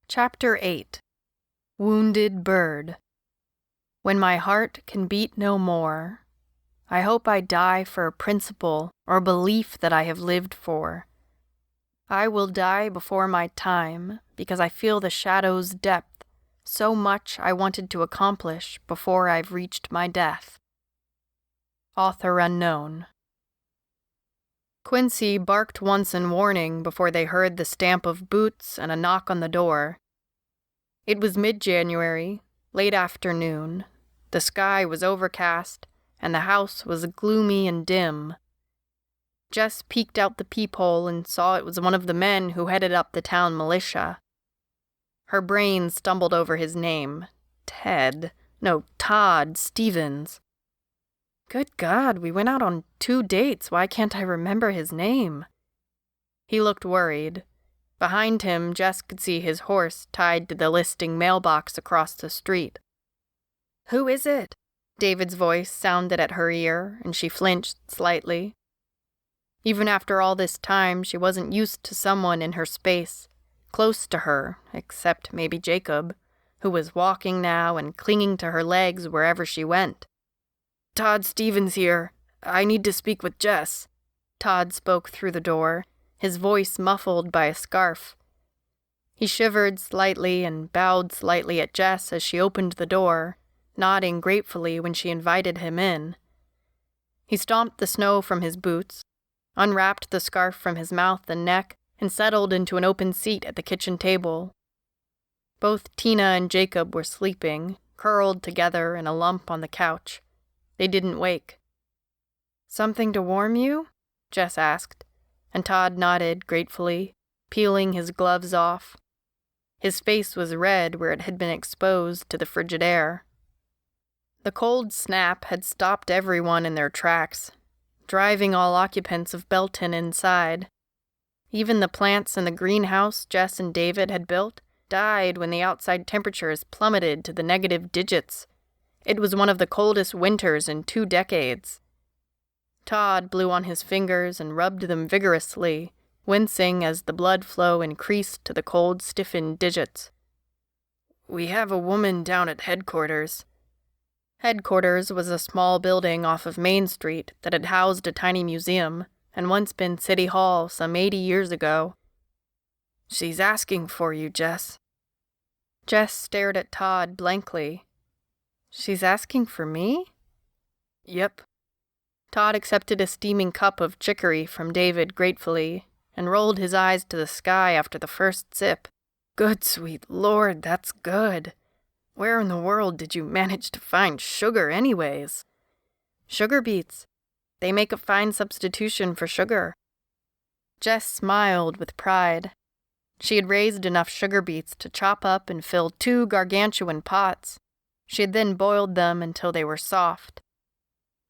Chapter 8 Wounded Bird. When my heart can beat no more, I hope I die for a principle or belief that I have lived for. I will die before my time because I feel the shadow's depth, so much I wanted to accomplish before I've reached my death. Author unknown. Quincy barked once in warning before they heard the stamp of boots and a knock on the door. It was mid-January, late afternoon. The sky was overcast, and the house was gloomy and dim. Jess peeked out the peephole and saw it was one of the men who headed up the town militia. Her brain stumbled over his name. Todd Stevens. Good God, we went out on 2 dates. Why can't I remember his name? He looked worried. Behind him, Jess could see his horse tied to the listing mailbox across the street. Who is it? David's voice sounded at her ear, and she flinched slightly. Even after all this time, she wasn't used to someone in her space, close to her, except maybe Jacob, who was walking now and clinging to her legs wherever she went. Todd Stevens here. I need to speak with Jess. Todd spoke through the door, his voice muffled by a scarf. He shivered slightly and bowed slightly at Jess as she opened the door, nodding gratefully when she invited him in. He stomped the snow from his boots, unwrapped the scarf from his mouth and neck, and settled into an open seat at the kitchen table. Both Tina and Jacob were sleeping, curled together in a lump on the couch. They didn't wake. Something to warm you? Jess asked, and Todd nodded gratefully, peeling his gloves off. His face was red where it had been exposed to the frigid air. The cold snap had stopped everyone in their tracks, driving all occupants of Belton inside. Even the plants in the greenhouse Jess and David had built died when the outside temperatures plummeted to the negative digits. It was one of the coldest winters in 2 decades. Todd blew on his fingers and rubbed them vigorously, wincing as the blood flow increased to the cold, stiffened digits. We have a woman down at headquarters. Headquarters was a small building off of Main Street that had housed a tiny museum and once been City Hall some 80 years ago. She's asking for you, Jess. Jess stared at Todd blankly. She's asking for me? Yep. Todd accepted a steaming cup of chicory from David gratefully and rolled his eyes to the sky after the first sip. Good sweet Lord, that's good. Where in the world did you manage to find sugar anyways? Sugar beets. They make a fine substitution for sugar. Jess smiled with pride. She had raised enough sugar beets to chop up and fill 2 gargantuan pots. She had then boiled them until they were soft.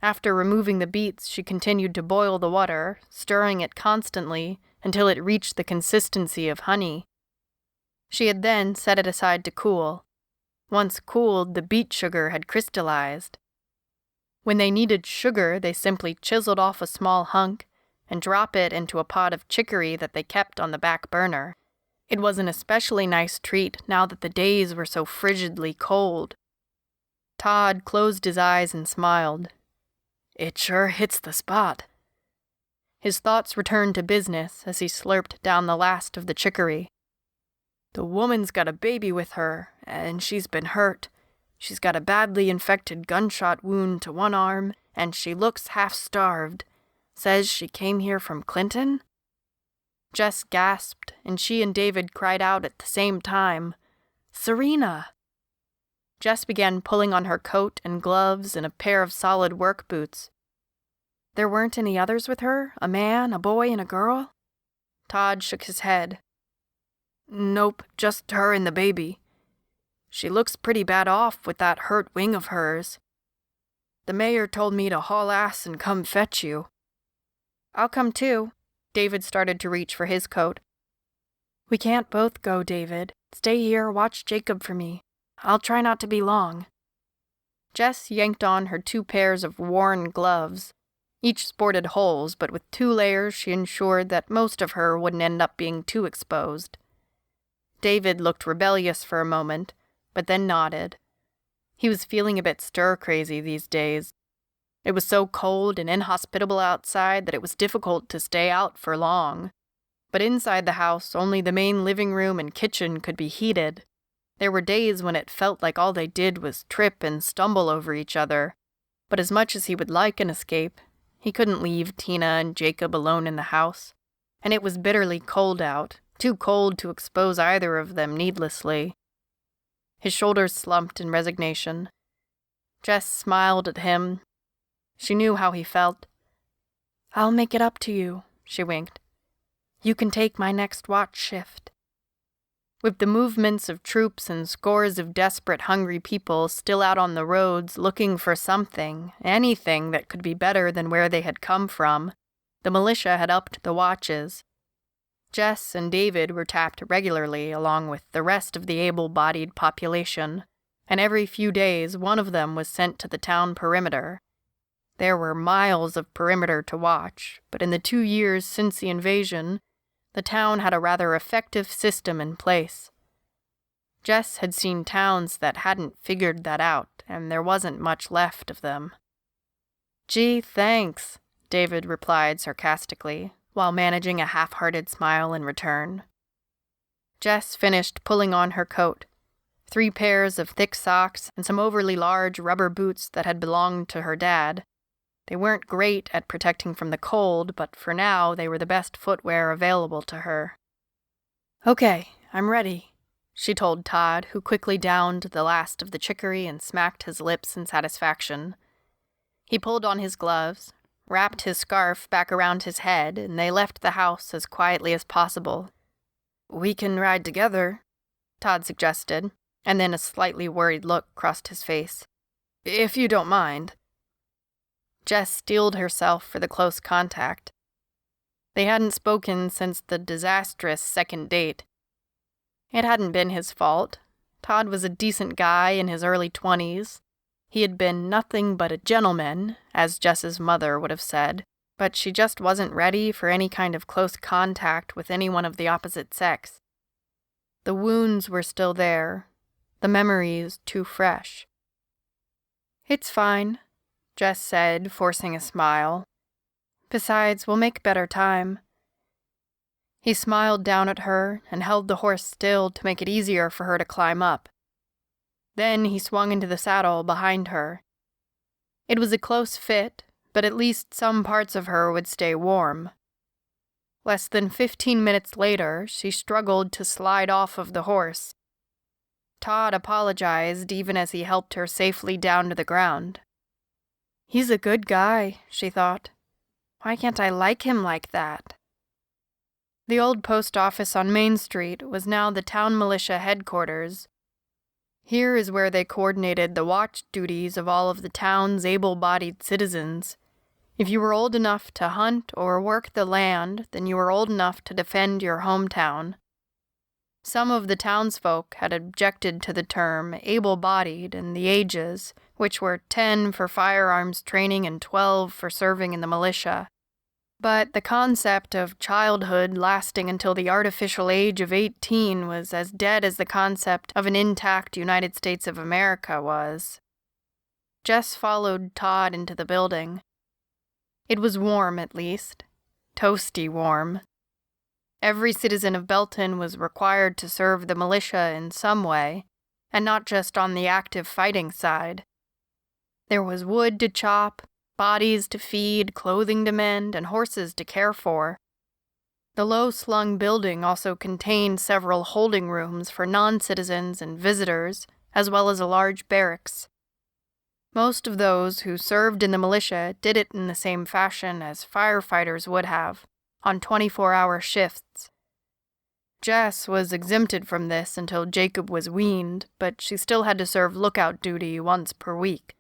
After removing the beets, she continued to boil the water, stirring it constantly until it reached the consistency of honey. She had then set it aside to cool. Once cooled, the beet sugar had crystallized. When they needed sugar, they simply chiseled off a small hunk and dropped it into a pot of chicory that they kept on the back burner. It was an especially nice treat now that the days were so frigidly cold. Todd closed his eyes and smiled. It sure hits the spot. His thoughts returned to business as he slurped down the last of the chicory. The woman's got a baby with her, and she's been hurt. She's got a badly infected gunshot wound to one arm, and she looks half-starved. Says she came here from Clinton? Jess gasped, and she and David cried out at the same time. Serena! Jess began pulling on her coat and gloves and a pair of solid work boots. There weren't any others with her? A man, a boy, and a girl? Todd shook his head. Nope, just her and the baby. She looks pretty bad off with that hurt wing of hers. The mayor told me to haul ass and come fetch you. I'll come too. David started to reach for his coat. We can't both go, David. Stay here, watch Jacob for me. I'll try not to be long. Jess yanked on her 2 pairs of worn gloves. Each sported holes, but with 2 layers she ensured that most of her wouldn't end up being too exposed. David looked rebellious for a moment, but then nodded. He was feeling a bit stir-crazy these days. It was so cold and inhospitable outside that it was difficult to stay out for long. But inside the house, only the main living room and kitchen could be heated. There were days when it felt like all they did was trip and stumble over each other. But as much as he would like an escape, he couldn't leave Tina and Jacob alone in the house. And it was bitterly cold out, too cold to expose either of them needlessly. His shoulders slumped in resignation. Jess smiled at him. She knew how he felt. "I'll make it up to you," she winked. "You can take my next watch shift." With the movements of troops and scores of desperate, hungry people still out on the roads looking for something, anything that could be better than where they had come from, the militia had upped the watches. Jess and David were tapped regularly along with the rest of the able-bodied population, and every few days one of them was sent to the town perimeter. There were miles of perimeter to watch, but in the 2 years since the invasion, the town had a rather effective system in place. Jess had seen towns that hadn't figured that out, and there wasn't much left of them. "Gee, thanks," David replied sarcastically, while managing a half-hearted smile in return. Jess finished pulling on her coat, 3 pairs of thick socks and some overly large rubber boots that had belonged to her dad. They weren't great at protecting from the cold, but for now they were the best footwear available to her. "Okay, I'm ready," she told Todd, who quickly downed the last of the chicory and smacked his lips in satisfaction. He pulled on his gloves, wrapped his scarf back around his head, and they left the house as quietly as possible. "We can ride together," Todd suggested, and then a slightly worried look crossed his face. "If you don't mind." Jess steeled herself for the close contact. They hadn't spoken since the disastrous second date. It hadn't been his fault. Todd was a decent guy in his early 20s. He had been nothing but a gentleman, as Jess's mother would have said, but she just wasn't ready for any kind of close contact with anyone of the opposite sex. The wounds were still there, the memories too fresh. "It's fine," Jess said, forcing a smile. "Besides, we'll make better time." He smiled down at her and held the horse still to make it easier for her to climb up. Then he swung into the saddle behind her. It was a close fit, but at least some parts of her would stay warm. Less than 15 minutes later, she struggled to slide off of the horse. Todd apologized even as he helped her safely down to the ground. "He's a good guy," she thought. "Why can't I like him like that?" The old post office on Main Street was now the town militia headquarters. Here is where they coordinated the watch duties of all of the town's able-bodied citizens. If you were old enough to hunt or work the land, then you were old enough to defend your hometown. Some of the townsfolk had objected to the term able-bodied and the ages, which were 10 for firearms training and 12 for serving in the militia. But the concept of childhood lasting until the artificial age of 18 was as dead as the concept of an intact United States of America was. Jess followed Todd into the building. It was warm, at least. Toasty warm. Every citizen of Belton was required to serve the militia in some way, and not just on the active fighting side. There was wood to chop, bodies to feed, clothing to mend, and horses to care for. The low-slung building also contained several holding rooms for non-citizens and visitors, as well as a large barracks. Most of those who served in the militia did it in the same fashion as firefighters would have, on 24-hour shifts. Jess was exempted from this until Jacob was weaned, but she still had to serve lookout duty once per week.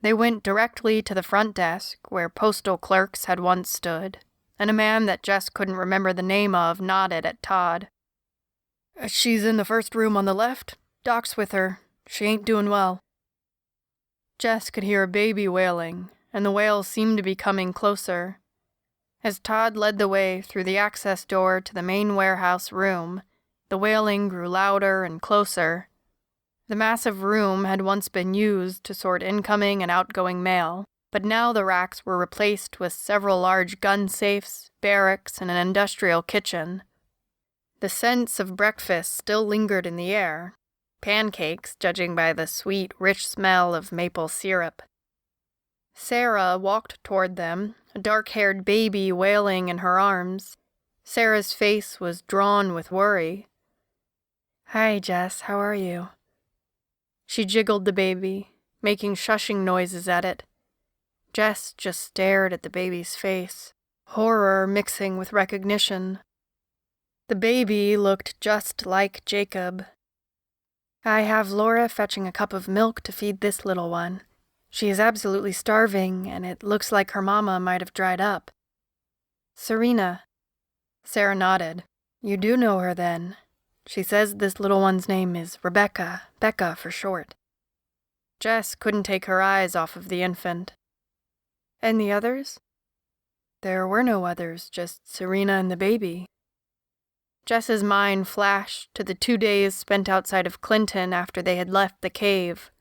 They went directly to the front desk, where postal clerks had once stood, and a man that Jess couldn't remember the name of nodded at Todd. "She's in the first room on the left. Doc's with her. She ain't doing well." Jess could hear a baby wailing, and the wail seemed to be coming closer. As Todd led the way through the access door to the main warehouse room, The wailing grew louder and closer. The massive room had once been used to sort incoming and outgoing mail, but now the racks were replaced with several large gun safes, barracks, and an industrial kitchen. The sense of breakfast still lingered in the air. Pancakes, judging by the sweet, rich smell of maple syrup. Sarah walked toward them, a dark-haired baby wailing in her arms. Sarah's face was drawn with worry. "Hi, Jess, how are you?" She jiggled the baby, making shushing noises at it. Jess just stared at the baby's face, horror mixing with recognition. The baby looked just like Jacob. "I have Laura fetching a cup of milk to feed this little one. She is absolutely starving, and it looks like her mama might have dried up." "Serena." Sarah nodded. "You do know her, then. She says this little one's name is Rebecca, Becca for short." Jess couldn't take her eyes off of the infant. "And the others?" "There were no others, just Serena and the baby." Jess's mind flashed to the 2 days spent outside of Clinton after they had left the cave.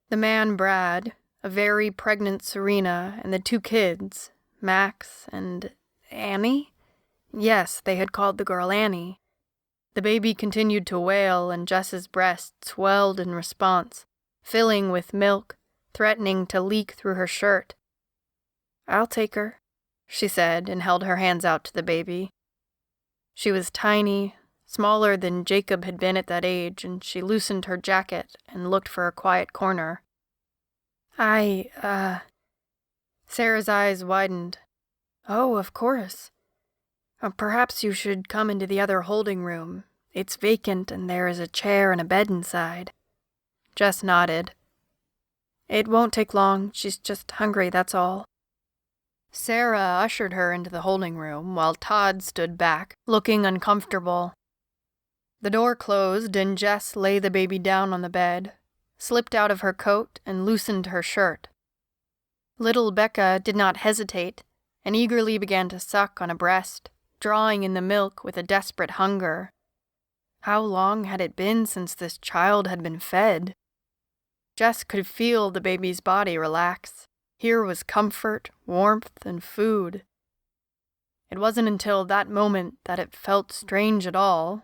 The man Brad, a very pregnant Serena, and the 2 kids, Max and Annie? Yes, they had called the girl Annie. The baby continued to wail, and Jess's breast swelled in response, filling with milk, threatening to leak through her shirt. "I'll take her," she said, and held her hands out to the baby. She was tiny, smaller than Jacob had been at that age, and she loosened her jacket and looked for a quiet corner. Sarah's eyes widened. "Oh, of course. Perhaps you should come into the other holding room. It's vacant, and there is a chair and a bed inside." Jess nodded. "It won't take long. She's just hungry, that's all." Sarah ushered her into the holding room, while Todd stood back, looking uncomfortable. The door closed, and Jess lay the baby down on the bed, slipped out of her coat, and loosened her shirt. Little Becca did not hesitate, and eagerly began to suck on a breast, drawing in the milk with a desperate hunger. How long had it been since this child had been fed? Jess could feel the baby's body relax. Here was comfort, warmth, and food. It wasn't until that moment that it felt strange at all,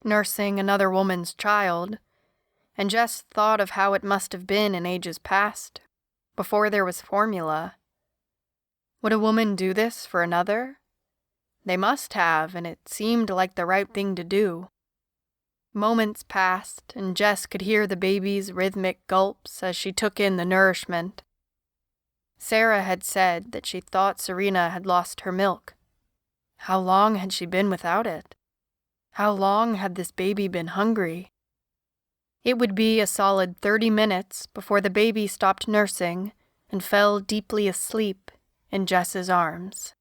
nursing another woman's child, and Jess thought of how it must have been in ages past, before there was formula. Would a woman do this for another? They must have, and it seemed like the right thing to do. Moments passed, and Jess could hear the baby's rhythmic gulps as she took in the nourishment. Sarah had said that she thought Serena had lost her milk. How long had she been without it? How long had this baby been hungry? It would be a solid 30 minutes before the baby stopped nursing and fell deeply asleep in Jess's arms.